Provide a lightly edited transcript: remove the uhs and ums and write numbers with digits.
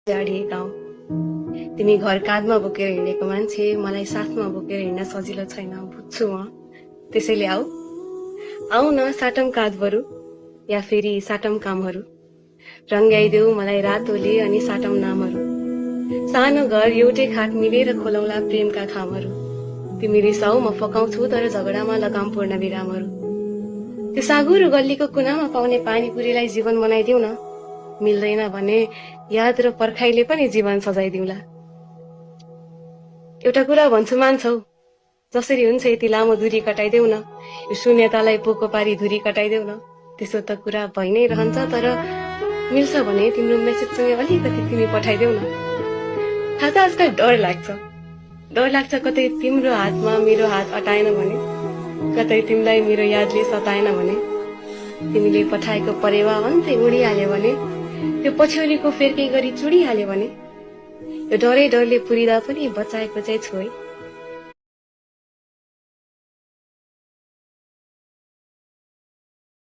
जाडिएका हौ। तिमी घर काँधमा बोकेर हिँडेको मान्छे, मलाई साथमा बोकेर हिँड्न सजिलो छैन, बुझ्छु म। त्यसैले आऊ आऊ न, साटम काँधबरु या फेरि साटम कामहरू। रङ्ग्याइदेऊ मलाई रातोले अनि साटम नामहरू। सानो घर एउटै खाट मिलेर खोलौँला प्रेमका खामहरू। तिमी रिसाऊ म फकाउँछु, तर झगडामा लगाम पूर्ण विरामहरू। त्यो साँघुरो गल्लीको कुनामा पाउने पानीपुरीलाई जीवन बनाइदेऊ न। मिल्दैन भने याद र पर्खाइले पनि जीवन सजाइदिउँला। एउटा कुरा भन्छु मान्छौ, जसरी हुन्छ यति लामो दूरी कटाइदेऊ न। यो शून्यतालाई पोको पारी धुरी कटाइदेऊ न। त्यसो त कुरा भइ नै रहन्छ, तर मिल्छ भने तिम्रो मेसेजसँगै अलिकति तिमी पठाइदेऊ न। थाहा छ आजकल डर लाग्छ कतै तिम्रो हातमा मेरो हात अटाएन भने, कतै तिमीलाई मेरो यादले सताएन भने, तिमीले पठाएको परेवा अन्तै उडिहाल्यो भने, त्यो पछ्यौरीको फेर्कै गरी चुडिहाल्यो भने, यो डरले पुरिँदा पनि बचाएको चाहिँ छु है।